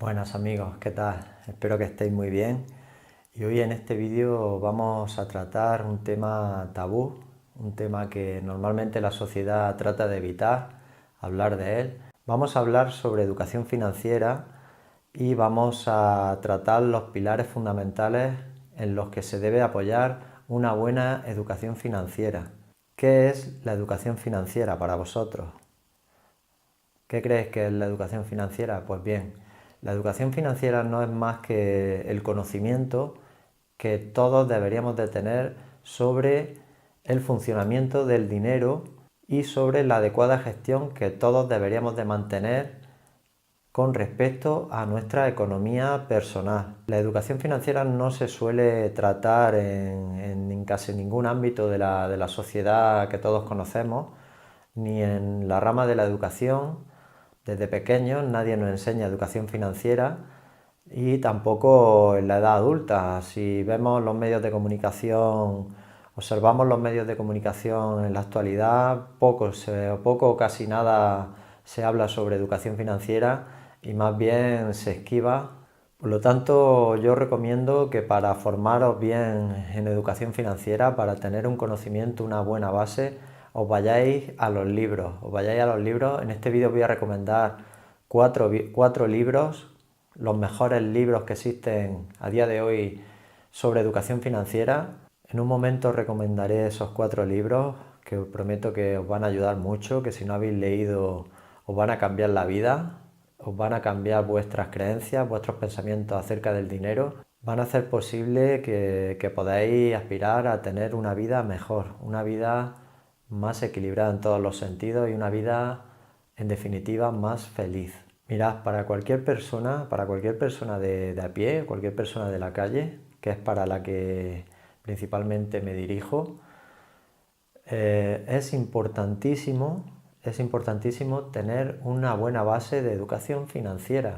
Buenas amigos, ¿qué tal? Espero que estéis muy bien. Y hoy en este vídeo vamos a tratar un tema tabú, un tema que normalmente la sociedad trata de evitar, hablar de él. Vamos a hablar sobre educación financiera y vamos a tratar los pilares fundamentales en los que se debe apoyar una buena educación financiera. ¿Qué es la educación financiera para vosotros? ¿Qué crees que es la educación financiera? Pues bien, la educación financiera no es más que el conocimiento que todos deberíamos de tener sobre el funcionamiento del dinero y sobre la adecuada gestión que todos deberíamos de mantener con respecto a nuestra economía personal. La educación financiera no se suele tratar en casi ningún ámbito de la sociedad que todos conocemos, ni en la rama de la educación. Desde pequeños nadie nos enseña educación financiera y tampoco en la edad adulta. Si vemos los medios de comunicación, observamos los medios de comunicación en la actualidad, poco o casi nada se habla sobre educación financiera y más bien se esquiva. Por lo tanto, yo recomiendo que para formaros bien en educación financiera, para tener un conocimiento, una buena base, os vayáis a los libros. En este vídeo voy a recomendar cuatro libros, los mejores libros que existen a día de hoy sobre educación financiera. En un momento os recomendaré esos 4 libros que os prometo que os van a ayudar mucho, que si no habéis leído os van a cambiar la vida, os van a cambiar vuestras creencias, vuestros pensamientos acerca del dinero, van a hacer posible que podáis aspirar a tener una vida mejor, una vida más equilibrada en todos los sentidos y una vida, en definitiva, más feliz. Mirad, para cualquier persona de a pie, cualquier persona de la calle, que es para la que principalmente me dirijo, es importantísimo tener una buena base de educación financiera,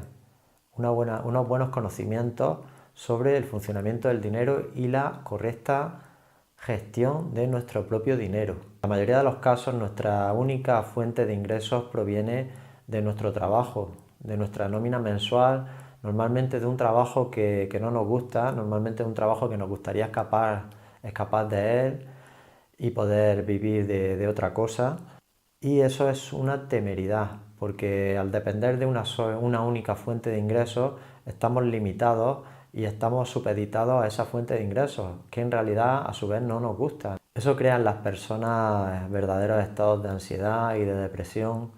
unos buenos conocimientos sobre el funcionamiento del dinero y la correcta gestión de nuestro propio dinero. En la mayoría de los casos nuestra única fuente de ingresos proviene de nuestro trabajo, de nuestra nómina mensual, normalmente de un trabajo que no nos gusta, normalmente de un trabajo que nos gustaría escapar de él y poder vivir de otra cosa. Y eso es una temeridad, porque al depender de una única fuente de ingresos, estamos limitados y estamos supeditados a esa fuente de ingresos, que en realidad a su vez no nos gusta. Eso crea en las personas verdaderos estados de ansiedad y de depresión,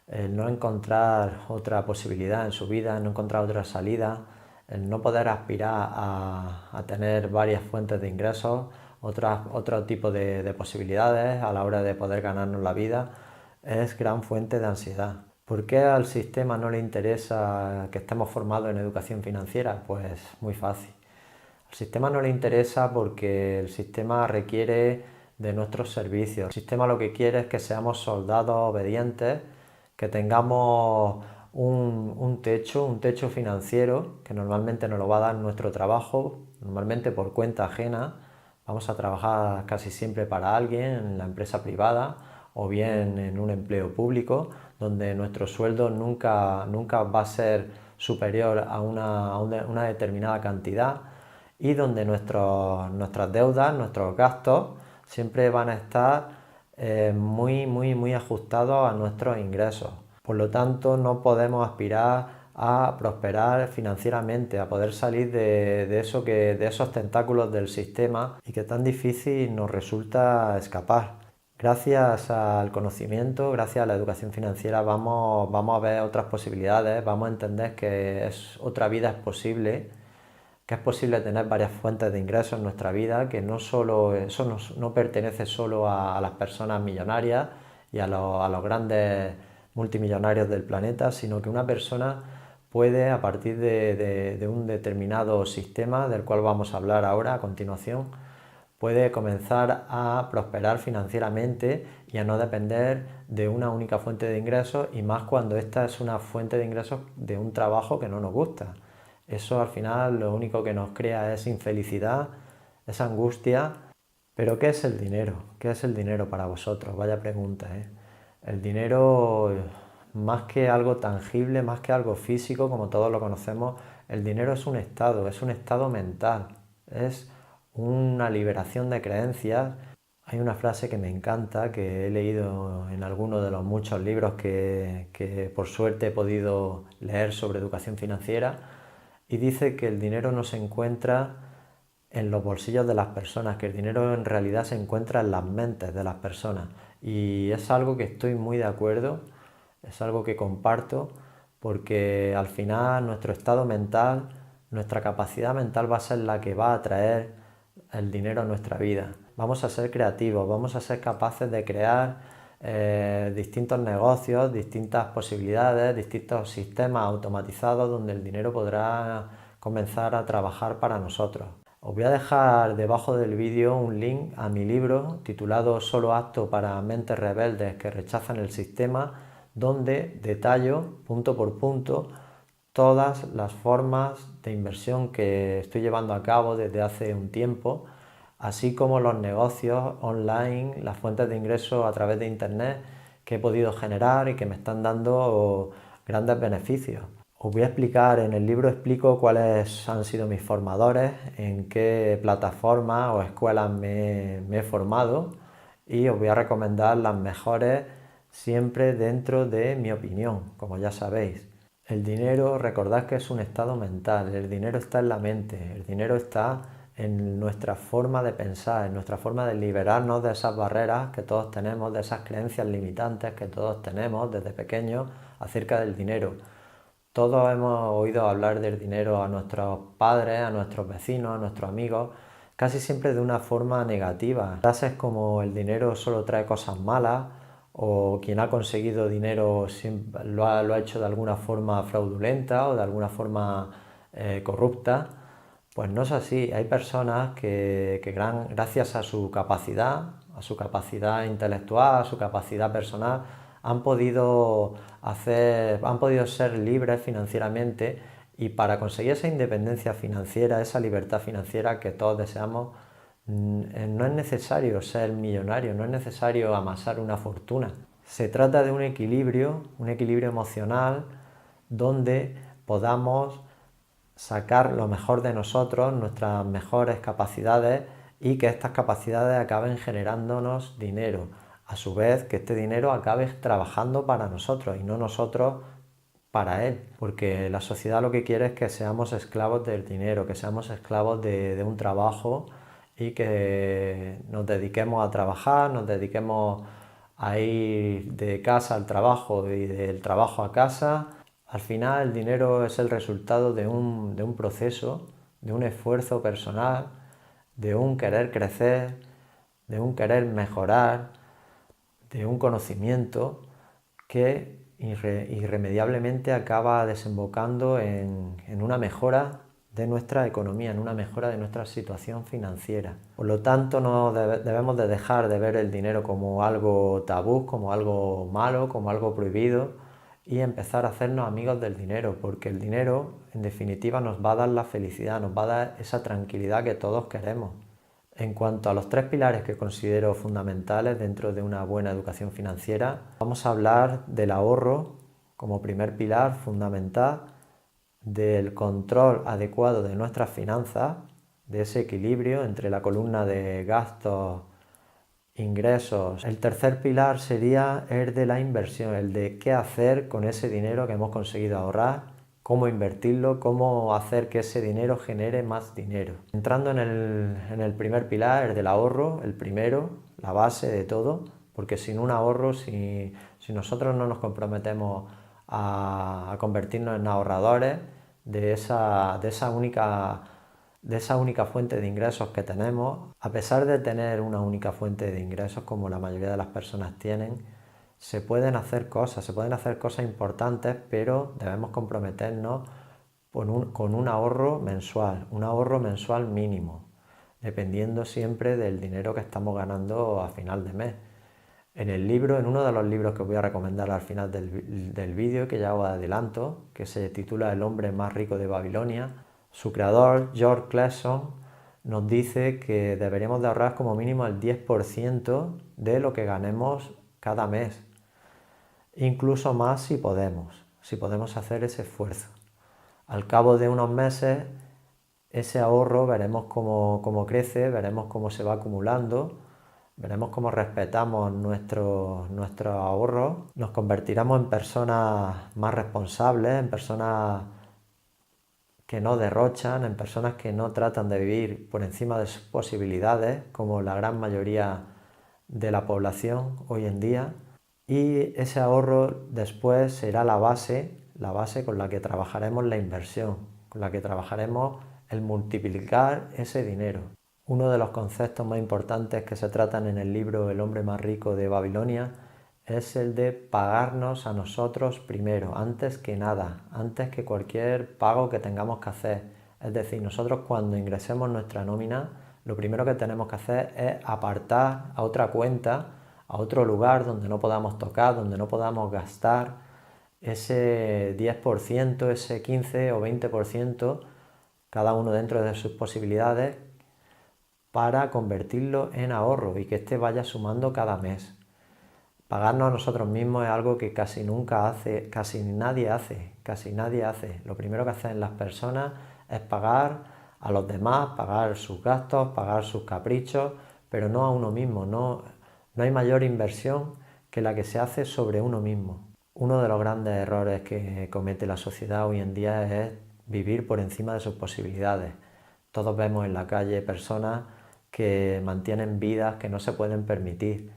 el no encontrar otra posibilidad en su vida, el no encontrar otra salida, el no poder aspirar a tener varias fuentes de ingresos, otro tipo de posibilidades a la hora de poder ganarnos la vida, es gran fuente de ansiedad. ¿Por qué al sistema no le interesa que estemos formados en educación financiera? Pues muy fácil. Al sistema no le interesa porque el sistema requiere de nuestros servicios. El sistema lo que quiere es que seamos soldados obedientes, que tengamos un techo financiero, que normalmente nos lo va a dar nuestro trabajo, normalmente por cuenta ajena. Vamos a trabajar casi siempre para alguien en la empresa privada o bien en un empleo público, donde nuestro sueldo nunca va a ser superior a una determinada cantidad y donde nuestras deudas, nuestros gastos siempre van a estar muy ajustados a nuestros ingresos. Por lo tanto, no podemos aspirar a prosperar financieramente, a poder salir de esos tentáculos del sistema y que tan difícil nos resulta escapar. Gracias al conocimiento, gracias a la educación financiera, vamos a ver otras posibilidades, vamos a entender que otra vida es posible, que es posible tener varias fuentes de ingresos en nuestra vida, que eso no pertenece solo a las personas millonarias y a los grandes multimillonarios del planeta, sino que una persona puede, a partir de un determinado sistema, del cual vamos a hablar ahora a continuación, puede comenzar a prosperar financieramente y a no depender de una única fuente de ingresos, y más cuando esta es una fuente de ingresos de un trabajo que no nos gusta. Eso al final lo único que nos crea es infelicidad, es angustia. Pero ¿qué es el dinero? ¿Qué es el dinero para vosotros? Vaya pregunta, ¿eh? El dinero más que algo tangible, más que algo físico, como todos lo conocemos, el dinero es un estado mental, es una liberación de creencias. Hay una frase que me encanta, que he leído en alguno de los muchos libros que por suerte he podido leer sobre educación financiera, y dice que el dinero no se encuentra en los bolsillos de las personas, que el dinero en realidad se encuentra en las mentes de las personas. Y es algo que estoy muy de acuerdo, es algo que comparto, porque al final nuestro estado mental, nuestra capacidad mental va a ser la que va a atraer el dinero a nuestra vida. Vamos a ser creativos, vamos a ser capaces de crear distintos negocios, distintas posibilidades, distintos sistemas automatizados donde el dinero podrá comenzar a trabajar para nosotros. Os voy a dejar debajo del vídeo un link a mi libro titulado Solo apto para mentes rebeldes que rechazan el sistema, donde detallo punto por punto todas las formas de inversión que estoy llevando a cabo desde hace un tiempo, así como los negocios online, las fuentes de ingresos a través de internet que he podido generar y que me están dando grandes beneficios. Os voy a explicar, en el libro explico cuáles han sido mis formadores, en qué plataformas o escuelas me he formado, y os voy a recomendar las mejores siempre dentro de mi opinión, como ya sabéis. El dinero, recordad que es un estado mental, el dinero está en la mente, el dinero está en nuestra forma de pensar, en nuestra forma de liberarnos de esas barreras que todos tenemos, de esas creencias limitantes que todos tenemos desde pequeños acerca del dinero. Todos hemos oído hablar del dinero a nuestros padres, a nuestros vecinos, a nuestros amigos, casi siempre de una forma negativa. Frases como el dinero solo trae cosas malas, o quien ha conseguido dinero lo ha hecho de alguna forma fraudulenta o de alguna forma corrupta. Pues no es así. Hay personas que gracias a su capacidad intelectual, a su capacidad personal, han podido ser libres financieramente, y para conseguir esa independencia financiera, esa libertad financiera que todos deseamos, no es necesario ser millonario, no es necesario amasar una fortuna. Se trata de un equilibrio emocional donde podamos sacar lo mejor de nosotros, nuestras mejores capacidades, y que estas capacidades acaben generándonos dinero. A su vez, que este dinero acabe trabajando para nosotros y no nosotros para él, porque la sociedad lo que quiere es que seamos esclavos del dinero, que seamos esclavos de un trabajo, y que nos dediquemos a trabajar, nos dediquemos a ir de casa al trabajo y del trabajo a casa. Al final el dinero es el resultado de un proceso, de un esfuerzo personal, de un querer crecer, de un querer mejorar, de un conocimiento que irremediablemente acaba desembocando en una mejora de nuestra economía, en una mejora de nuestra situación financiera. Por lo tanto, no debemos de dejar de ver el dinero como algo tabú, como algo malo, como algo prohibido, y empezar a hacernos amigos del dinero, porque el dinero, en definitiva, nos va a dar la felicidad, nos va a dar esa tranquilidad que todos queremos. En cuanto a los tres pilares que considero fundamentales dentro de una buena educación financiera, vamos a hablar del ahorro como primer pilar fundamental, del control adecuado de nuestras finanzas, de ese equilibrio entre la columna de gastos, ingresos. El tercer pilar sería el de la inversión, el de qué hacer con ese dinero que hemos conseguido ahorrar, cómo invertirlo, cómo hacer que ese dinero genere más dinero. Entrando en el primer pilar, el del ahorro, el primero, la base de todo, porque sin un ahorro, si nosotros no nos comprometemos a convertirnos en ahorradores de esa única fuente de ingresos que tenemos, a pesar de tener una única fuente de ingresos como la mayoría de las personas tienen, se pueden hacer cosas importantes, pero debemos comprometernos con un ahorro mensual mínimo, dependiendo siempre del dinero que estamos ganando a final de mes. En uno de los libros que os voy a recomendar al final del vídeo, que ya os adelanto, que se titula El hombre más rico de Babilonia, su creador, George Clason, nos dice que deberíamos de ahorrar como mínimo el 10% de lo que ganemos cada mes. incluso más si podemos hacer ese esfuerzo. Al cabo de unos meses, ese ahorro veremos cómo crece, veremos cómo se va acumulando, veremos cómo respetamos nuestros ahorros, nos convertiremos en personas más responsables, en personas que no derrochan, en personas que no tratan de vivir por encima de sus posibilidades, como la gran mayoría de la población hoy en día. Y ese ahorro después será la base con la que trabajaremos la inversión, con la que trabajaremos el multiplicar ese dinero. Uno de los conceptos más importantes que se tratan en el libro El hombre más rico de Babilonia es el de pagarnos a nosotros primero, antes que nada, antes que cualquier pago que tengamos que hacer. Es decir, nosotros cuando ingresemos nuestra nómina, lo primero que tenemos que hacer es apartar a otra cuenta, a otro lugar donde no podamos tocar, donde no podamos gastar ese 10%, ese 15 o 20%, cada uno dentro de sus posibilidades, para convertirlo en ahorro y que éste vaya sumando cada mes. Pagarnos a nosotros mismos es algo que casi nunca hace, casi nadie hace. Lo primero que hacen las personas es pagar a los demás, pagar sus gastos, pagar sus caprichos, pero no a uno mismo. No hay mayor inversión que la que se hace sobre uno mismo. Uno de los grandes errores que comete la sociedad hoy en día es vivir por encima de sus posibilidades. Todos vemos en la calle personas que mantienen vidas que no se pueden permitir,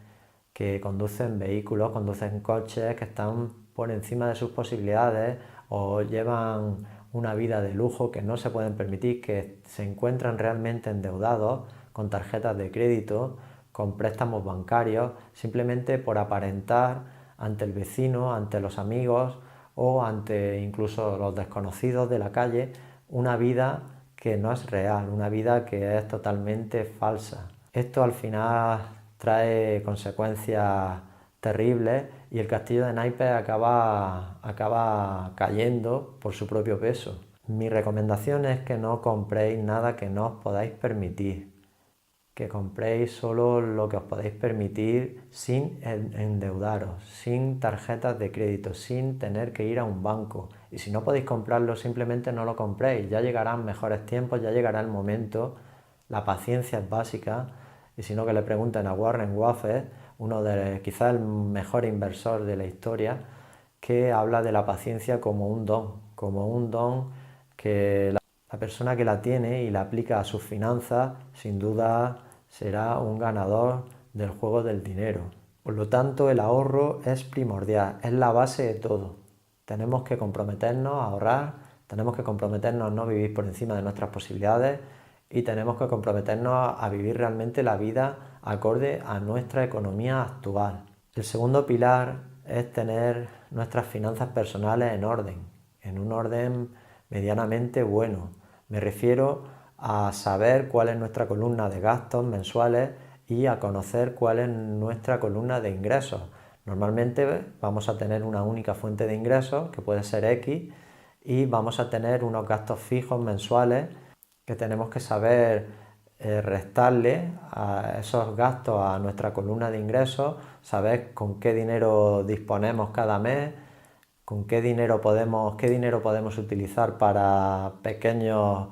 que conducen vehículos, conducen coches que están por encima de sus posibilidades o llevan una vida de lujo que no se pueden permitir, que se encuentran realmente endeudados con tarjetas de crédito, con préstamos bancarios, simplemente por aparentar ante el vecino, ante los amigos o ante incluso los desconocidos de la calle una vida que no es real, una vida que es totalmente falsa. Esto al final trae consecuencias terribles y el castillo de naipes acaba cayendo por su propio peso. Mi recomendación es que no compréis nada que no os podáis permitir, que compréis solo lo que os podéis permitir sin endeudaros, sin tarjetas de crédito, sin tener que ir a un banco. Y si no podéis comprarlo, simplemente no lo compréis. Ya llegarán mejores tiempos, ya llegará el momento. La paciencia es básica. Y si no, que le pregunten a Warren Buffett, quizás el mejor inversor de la historia, que habla de la paciencia como un don que la persona que la tiene y la aplica a sus finanzas, sin duda será un ganador del juego del dinero. Por lo tanto, el ahorro es primordial, es la base de todo. Tenemos que comprometernos a ahorrar, tenemos que comprometernos a no vivir por encima de nuestras posibilidades y tenemos que comprometernos a vivir realmente la vida acorde a nuestra economía actual. El segundo pilar es tener nuestras finanzas personales en un orden medianamente bueno. Me refiero a saber cuál es nuestra columna de gastos mensuales y a conocer cuál es nuestra columna de ingresos. Normalmente vamos a tener una única fuente de ingresos, que puede ser X, y vamos a tener unos gastos fijos mensuales que tenemos que saber restarle a esos gastos a nuestra columna de ingresos, saber con qué dinero disponemos cada mes, con qué dinero podemos utilizar para pequeños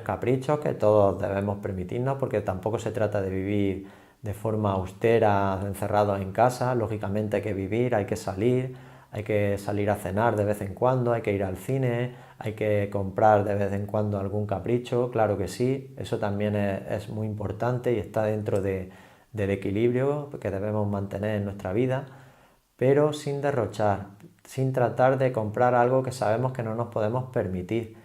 caprichos que todos debemos permitirnos, porque tampoco se trata de vivir de forma austera, encerrados en casa. Lógicamente hay que vivir, hay que salir a cenar de vez en cuando, hay que ir al cine, hay que comprar de vez en cuando algún capricho, claro que sí, eso también es muy importante y está dentro del equilibrio que debemos mantener en nuestra vida, pero sin derrochar, sin tratar de comprar algo que sabemos que no nos podemos permitir.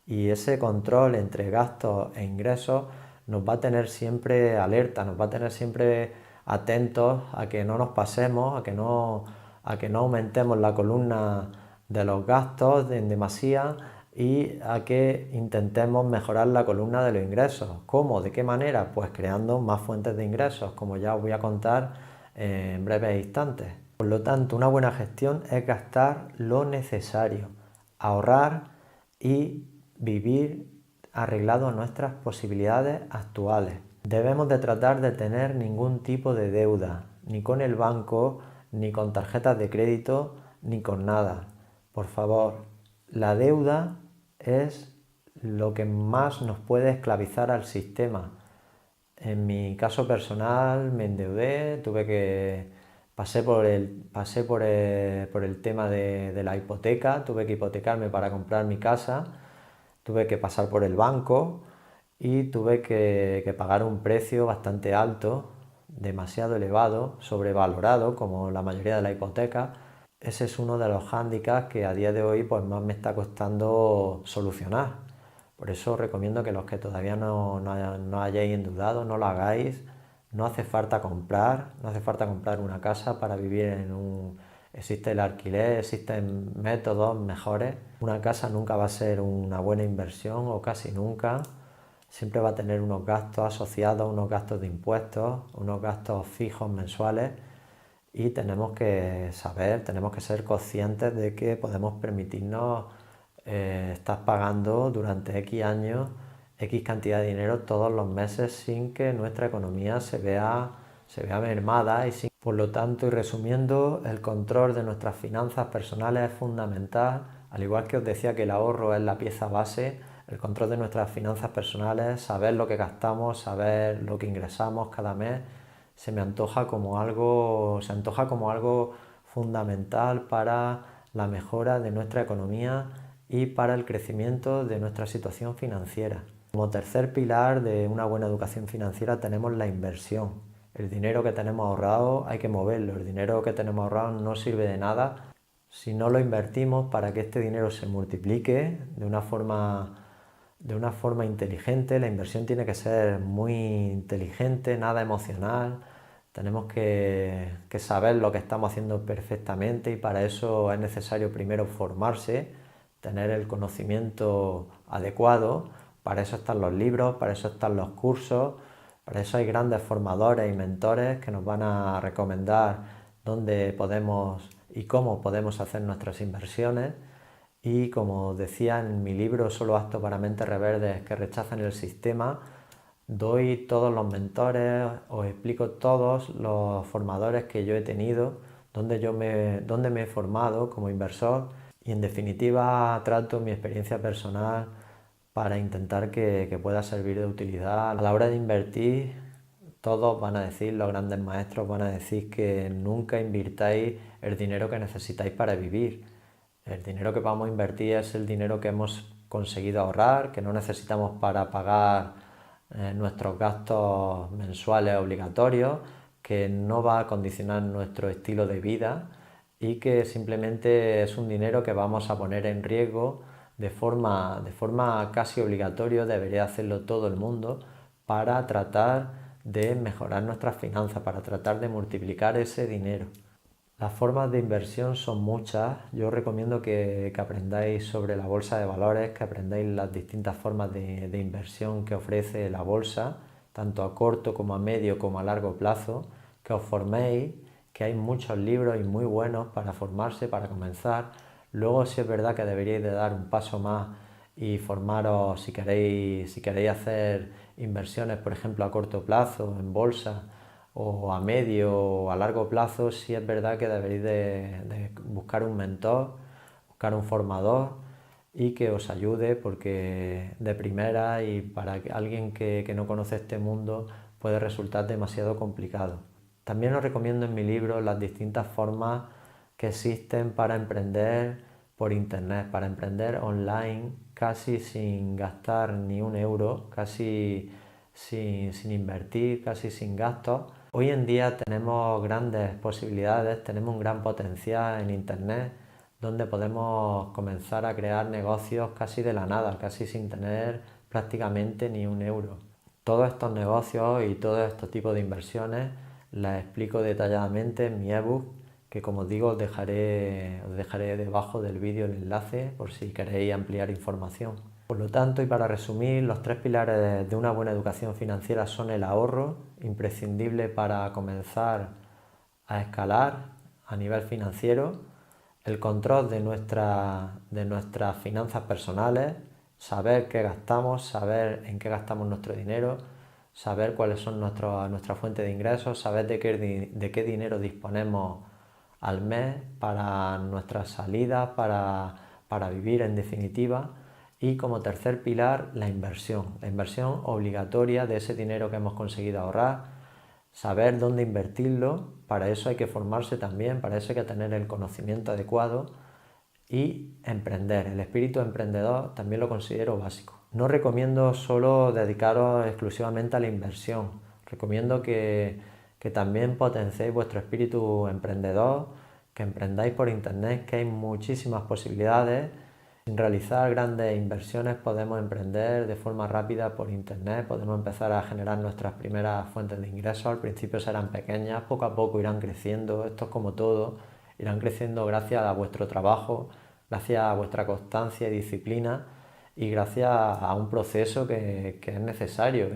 Y ese control entre gastos e ingresos nos va a tener siempre alerta, nos va a tener siempre atentos a que no nos pasemos, a que no aumentemos la columna de los gastos en demasía y a que intentemos mejorar la columna de los ingresos. ¿Cómo? ¿De qué manera? Pues creando más fuentes de ingresos, como ya os voy a contar en breves instantes. Por lo tanto, una buena gestión es gastar lo necesario, ahorrar y vivir arreglado a nuestras posibilidades actuales. Debemos de tratar de tener ningún tipo de deuda, ni con el banco, ni con tarjetas de crédito, ni con nada. Por favor, la deuda es lo que más nos puede esclavizar al sistema. En mi caso personal me endeudé, pasé por el tema de la hipoteca, tuve que hipotecarme para comprar mi casa, tuve que pasar por el banco y tuve que pagar un precio bastante alto, demasiado elevado, sobrevalorado, como la mayoría de la hipoteca. Ese es uno de los hándicaps que a día de hoy pues más me está costando solucionar. Por eso os recomiendo que los que todavía no hayáis endeudado, no lo hagáis. No hace falta comprar, no hace falta comprar una casa para vivir en un... Existe el alquiler, existen métodos mejores. Una casa nunca va a ser una buena inversión o casi nunca. Siempre va a tener unos gastos asociados, unos gastos de impuestos, unos gastos fijos mensuales y tenemos que saber, tenemos que ser conscientes de que podemos permitirnos estar pagando durante X años X cantidad de dinero todos los meses sin que nuestra economía se vea mermada y sin... Por lo tanto, y resumiendo, el control de nuestras finanzas personales es fundamental, al igual que os decía que el ahorro es la pieza base, el control de nuestras finanzas personales, saber lo que gastamos, saber lo que ingresamos cada mes, se antoja como algo fundamental para la mejora de nuestra economía y para el crecimiento de nuestra situación financiera. Como tercer pilar de una buena educación financiera tenemos la inversión. El dinero que tenemos ahorrado hay que moverlo, el dinero que tenemos ahorrado no sirve de nada si no lo invertimos para que este dinero se multiplique de una forma inteligente. La inversión tiene que ser muy inteligente, nada emocional. Tenemos que saber lo que estamos haciendo perfectamente y para eso es necesario primero formarse, tener el conocimiento adecuado. Para eso están los libros, para eso están los cursos, para eso hay grandes formadores y mentores que nos van a recomendar dónde podemos y cómo podemos hacer nuestras inversiones. Y como decía en mi libro Solo apto para mentes rebeldes que rechazan el sistema, doy todos los mentores, os explico todos los formadores que yo he tenido, donde me he formado como inversor y en definitiva trato mi experiencia personal para intentar que pueda servir de utilidad. A la hora de invertir, todos van a decir, los grandes maestros van a decir que nunca invirtáis el dinero que necesitáis para vivir. El dinero que vamos a invertir es el dinero que hemos conseguido ahorrar, que no necesitamos para pagar nuestros gastos mensuales obligatorios, que no va a condicionar nuestro estilo de vida y que simplemente es un dinero que vamos a poner en riesgo de forma casi obligatoria, debería hacerlo todo el mundo para tratar de mejorar nuestras finanzas, para tratar de multiplicar ese dinero. Las formas de inversión son muchas. Yo os recomiendo que aprendáis sobre la bolsa de valores, que aprendáis las distintas formas de inversión que ofrece la bolsa, tanto a corto como a medio como a largo plazo, que os forméis, que hay muchos libros y muy buenos para formarse, para comenzar. Luego sí es verdad que deberíais de dar un paso más y formaros si queréis hacer inversiones, por ejemplo, a corto plazo en bolsa o a medio o a largo plazo, sí es verdad que deberéis de buscar un mentor, buscar un formador y que os ayude porque de primera y para alguien que no conoce este mundo puede resultar demasiado complicado. También os recomiendo en mi libro las distintas formas que existen para emprender por internet, para emprender online casi sin gastar ni un euro, casi sin invertir, casi sin gastos. Hoy en día tenemos grandes posibilidades, tenemos un gran potencial en internet donde podemos comenzar a crear negocios casi de la nada, casi sin tener prácticamente ni un euro. Todos estos negocios y todos estos tipos de inversiones las explico detalladamente en mi ebook, que como digo os dejaré debajo del vídeo el enlace por si queréis ampliar información. Por lo tanto, y para resumir, los tres pilares de una buena educación financiera son el ahorro, imprescindible para comenzar a escalar a nivel financiero, el control de nuestras finanzas personales, saber qué gastamos, saber en qué gastamos nuestro dinero, saber cuáles son nuestra fuente de ingresos, saber de qué dinero disponemos al mes para nuestras salidas, para vivir en definitiva. Y como tercer pilar, la inversión obligatoria de ese dinero que hemos conseguido ahorrar, saber dónde invertirlo. Para eso hay que formarse también, para eso hay que tener el conocimiento adecuado y emprender. El espíritu emprendedor también lo considero básico. No recomiendo solo dedicaros exclusivamente a la inversión, recomiendo que también potenciéis vuestro espíritu emprendedor, que emprendáis por internet, que hay muchísimas posibilidades. Sin realizar grandes inversiones podemos emprender de forma rápida por internet, podemos empezar a generar nuestras primeras fuentes de ingresos. Al principio serán pequeñas, poco a poco irán creciendo, esto es como todo, irán creciendo gracias a vuestro trabajo, gracias a vuestra constancia y disciplina y gracias a un proceso que es necesario,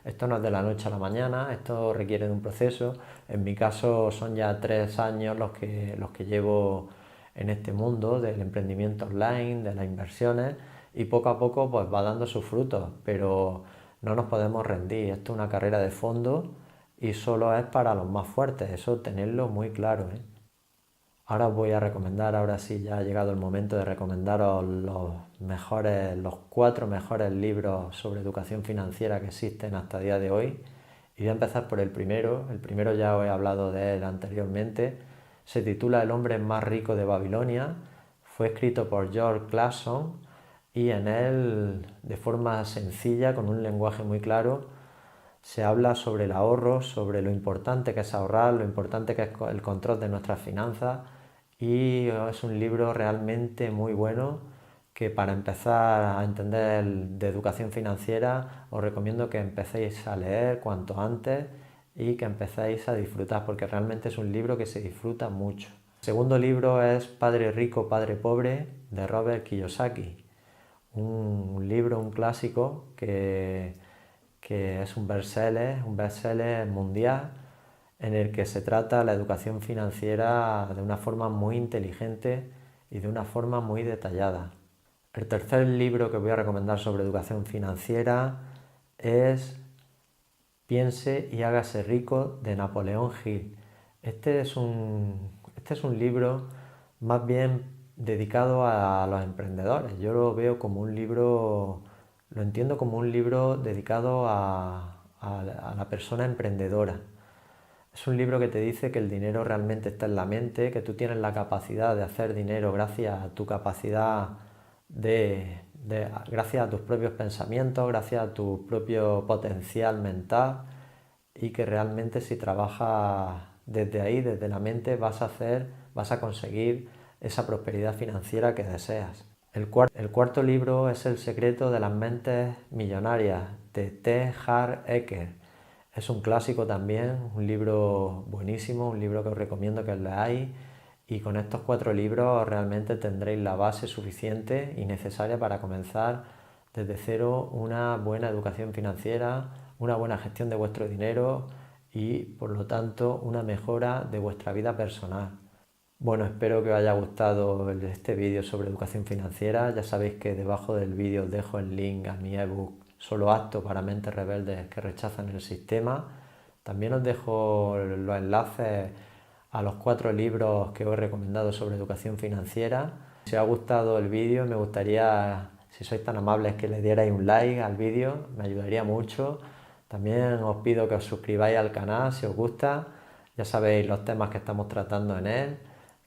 Esto no es de la noche a la mañana, esto requiere de un proceso. En mi caso son ya 3 años los que llevo en este mundo del emprendimiento online, de las inversiones, y poco a poco pues va dando sus frutos, pero no nos podemos rendir. Esto es una carrera de fondo y solo es para los más fuertes, eso tenerlo muy claro, ¿eh? Ahora os voy a recomendar, ahora sí ya ha llegado el momento de recomendaros los 4 mejores libros sobre educación financiera que existen hasta el día de hoy. Y voy a empezar por el primero ya os he hablado de él anteriormente, se titula El hombre más rico de Babilonia, fue escrito por George Clason y en él, de forma sencilla, con un lenguaje muy claro, se habla sobre el ahorro, sobre lo importante que es ahorrar, lo importante que es el control de nuestras finanzas y es un libro realmente muy bueno que para empezar a entender de educación financiera os recomiendo que empecéis a leer cuanto antes y que empecéis a disfrutar porque realmente es un libro que se disfruta mucho. El segundo libro es Padre Rico, Padre Pobre de Robert Kiyosaki, un libro, un clásico que es un bestseller mundial en el que se trata la educación financiera de una forma muy inteligente y de una forma muy detallada. El tercer libro que voy a recomendar sobre educación financiera es Piense y hágase rico de Napoleón Hill. Este es un libro más bien dedicado a los emprendedores. Yo lo veo como un libro, lo entiendo como un libro dedicado a la persona emprendedora. Es un libro que te dice que el dinero realmente está en la mente, que tú tienes la capacidad de hacer dinero gracias a tu capacidad gracias a tus propios pensamientos, gracias a tu propio potencial mental y que realmente si trabajas desde ahí, desde la mente, vas a conseguir esa prosperidad financiera que deseas. El cuarto libro es El secreto de las mentes millonarias de T. Harv Eker. Es un clásico también, un libro buenísimo, un libro que os recomiendo que leáis y con estos 4 libros realmente tendréis la base suficiente y necesaria para comenzar desde cero una buena educación financiera, una buena gestión de vuestro dinero y por lo tanto una mejora de vuestra vida personal. Bueno, espero que os haya gustado este vídeo sobre educación financiera. Ya sabéis que debajo del vídeo os dejo el link a mi ebook Solo apto para mentes rebeldes que rechazan el sistema. También os dejo los enlaces a los 4 libros que os he recomendado sobre educación financiera. Si os ha gustado el vídeo, me gustaría, si sois tan amables, que le dierais un like al vídeo, me ayudaría mucho. También os pido que os suscribáis al canal si os gusta. Ya sabéis los temas que estamos tratando en él,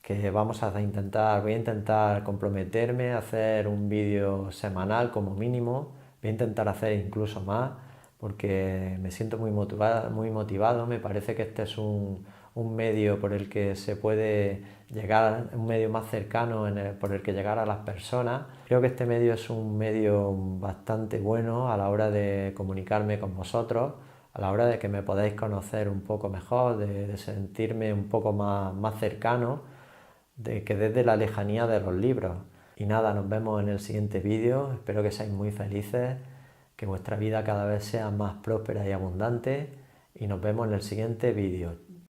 que voy a intentar comprometerme a hacer un vídeo semanal como mínimo. Voy a intentar hacer incluso más porque me siento muy motivado. Me parece que este es un medio por el que se puede llegar, un medio más cercano por el que llegar a las personas. Creo que este medio es un medio bastante bueno a la hora de comunicarme con vosotros, a la hora de que me podáis conocer un poco mejor, de sentirme un poco más cercano, de que desde la lejanía de los libros. Y nada, nos vemos en el siguiente vídeo, espero que seáis muy felices, que vuestra vida cada vez sea más próspera y abundante y nos vemos en el siguiente vídeo.